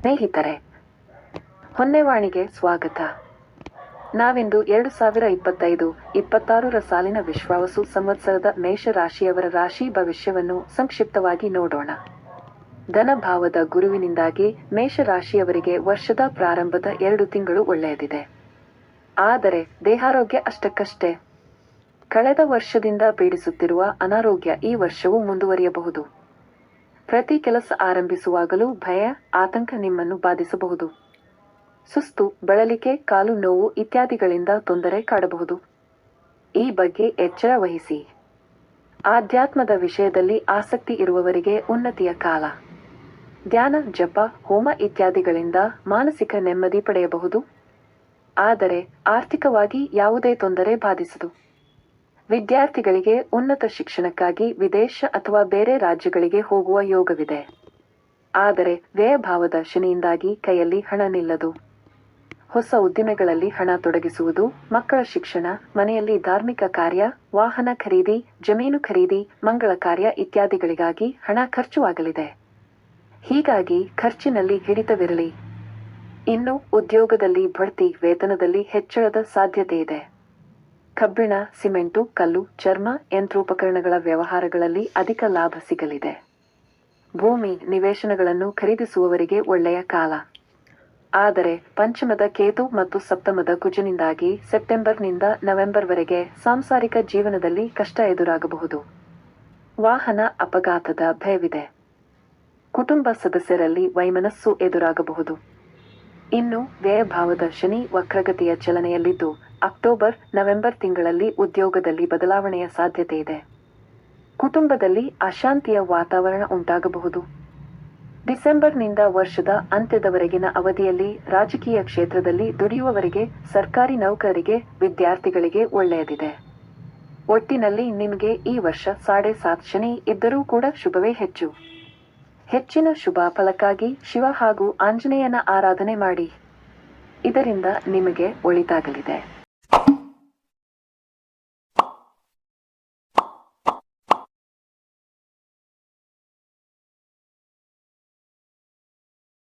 ಸ್ನೇಹಿತರೆ, ಹೊನ್ನೆವಾಣಿಗೆ ಸ್ವಾಗತ. ನಾವಿಂದು 2025-26 ಸಾಲಿನ ವಿಶ್ವಾವಸು ಸಂವತ್ಸರದ ಮೇಷ ರಾಶಿಯವರ ರಾಶಿ ಭವಿಷ್ಯವನ್ನು ಸಂಕ್ಷಿಪ್ತವಾಗಿ ನೋಡೋಣ. ಧನಭಾವದ ಗುರುವಿನಿಂದಾಗಿ ಮೇಷ ರಾಶಿಯವರಿಗೆ ವರ್ಷದ ಪ್ರಾರಂಭದ 2 ತಿಂಗಳು ಒಳ್ಳೆಯದಿದೆ. ಆದರೆ ದೇಹಾರೋಗ್ಯ ಅಷ್ಟಕ್ಕಷ್ಟೇ. ಕಳೆದ ವರ್ಷದಿಂದ ಪೀಡಿಸುತ್ತಿರುವ ಅನಾರೋಗ್ಯ ಈ ವರ್ಷವೂ ಮುಂದುವರಿಯಬಹುದು. ಪ್ರತಿ ಕೆಲಸ ಆರಂಭಿಸುವಾಗಲೂ ಭಯ, ಆತಂಕ ನಿಮ್ಮನ್ನು ಬಾಧಿಸಬಹುದು. ಸುಸ್ತು, ಬಳಲಿಕೆ, ಕಾಲು ನೋವು ಇತ್ಯಾದಿಗಳಿಂದ ತೊಂದರೆ ಕಾಡಬಹುದು. ಈ ಬಗ್ಗೆ ಎಚ್ಚರ ವಹಿಸಿ. ಆಧ್ಯಾತ್ಮದ ವಿಷಯದಲ್ಲಿ ಆಸಕ್ತಿ ಇರುವವರಿಗೆ ಉನ್ನತಿಯ ಕಾಲ. ಧ್ಯಾನ, ಜಪ, ಹೋಮ ಇತ್ಯಾದಿಗಳಿಂದ ಮಾನಸಿಕ ನೆಮ್ಮದಿ ಪಡೆಯಬಹುದು. ಆದರೆ ಆರ್ಥಿಕವಾಗಿ ಯಾವುದೇ ತೊಂದರೆ ಬಾಧಿಸದು. ವಿದ್ಯಾರ್ಥಿಗಳಿಗೆ ಉನ್ನತ ಶಿಕ್ಷಣಕ್ಕಾಗಿ ವಿದೇಶ ಅಥವಾ ಬೇರೆ ರಾಜ್ಯಗಳಿಗೆ ಹೋಗುವ ಯೋಗವಿದೆ. ಆದರೆ ವ್ಯಯಭಾವದ ಶನಿಯಿಂದಾಗಿ ಕೈಯಲ್ಲಿ ಹಣ ನಿಲ್ಲದು. ಹೊಸ ಉದ್ದಿಮೆಗಳಲ್ಲಿ ಹಣ ತೊಡಗಿಸುವುದು, ಮಕ್ಕಳ ಶಿಕ್ಷಣ, ಮನೆಯಲ್ಲಿ ಧಾರ್ಮಿಕ ಕಾರ್ಯ, ವಾಹನ ಖರೀದಿ, ಜಮೀನು ಖರೀದಿ, ಮಂಗಳ ಕಾರ್ಯ ಇತ್ಯಾದಿಗಳಿಗಾಗಿ ಹಣ ಖರ್ಚುವಾಗಲಿದೆ. ಹೀಗಾಗಿ ಖರ್ಚಿನಲ್ಲಿ ಹಿಡಿತವಿರಲಿ. ಇನ್ನು ಉದ್ಯೋಗದಲ್ಲಿ ಬಡ್ತಿ, ವೇತನದಲ್ಲಿ ಹೆಚ್ಚಳದ ಸಾಧ್ಯತೆ ಇದೆ. ಕಬ್ಬಿಣ, ಸಿಮೆಂಟು, ಕಲ್ಲು, ಚರ್ಮ, ಯಂತ್ರೋಪಕರಣಗಳ ವ್ಯವಹಾರಗಳಲ್ಲಿ ಅಧಿಕ ಲಾಭ ಸಿಗಲಿದೆ. ಭೂಮಿ, ನಿವೇಶನಗಳನ್ನು ಖರೀದಿಸುವವರಿಗೆ ಒಳ್ಳೆಯ ಕಾಲ. ಆದರೆ ಪಂಚಮದ ಕೇತು ಮತ್ತು ಸಪ್ತಮದ ಕುಜನಿಂದಾಗಿ ಸೆಪ್ಟೆಂಬರ್ನಿಂದ ನವೆಂಬರ್ವರೆಗೆ ಸಾಂಸಾರಿಕ ಜೀವನದಲ್ಲಿ ಕಷ್ಟ ಎದುರಾಗಬಹುದು. ವಾಹನ ಅಪಘಾತದ ಭಯವಿದೆ. ಕುಟುಂಬ ಸದಸ್ಯರಲ್ಲಿ ವೈಮನಸ್ಸು ಎದುರಾಗಬಹುದು. ಇನ್ನು ವ್ಯಯಭಾವದ ಶನಿ ವಕ್ರಗತಿಯ ಚಲನೆಯಲ್ಲಿದ್ದು ಅಕ್ಟೋಬರ್, ನವೆಂಬರ್ ತಿಂಗಳಲ್ಲಿ ಉದ್ಯೋಗದಲ್ಲಿ ಬದಲಾವಣೆಯ ಸಾಧ್ಯತೆ ಇದೆ. ಕುಟುಂಬದಲ್ಲಿ ಅಶಾಂತಿಯ ವಾತಾವರಣ ಉಂಟಾಗಬಹುದು. ಡಿಸೆಂಬರ್ನಿಂದ ವರ್ಷದ ಅಂತ್ಯದವರೆಗಿನ ಅವಧಿಯಲ್ಲಿ ರಾಜಕೀಯ ಕ್ಷೇತ್ರದಲ್ಲಿ ದುಡಿಯುವವರಿಗೆ, ಸರ್ಕಾರಿ ನೌಕರರಿಗೆ, ವಿದ್ಯಾರ್ಥಿಗಳಿಗೆ ಒಳ್ಳೆಯದಿದೆ. ಒಟ್ಟಿನಲ್ಲಿ ನಿಮಗೆ ಈ ವರ್ಷ 7.5 ಶನಿ ಇದ್ದರೂ ಕೂಡ ಶುಭವೇ ಹೆಚ್ಚು. ಹೆಚ್ಚಿನ ಶುಭ ಫಲಕ್ಕಾಗಿ ಶಿವ ಹಾಗೂ ಆಂಜನೇಯನ ಆರಾಧನೆ ಮಾಡಿ. ಇದರಿಂದ ನಿಮಗೆ ಒಳಿತಾಗಲಿದೆ.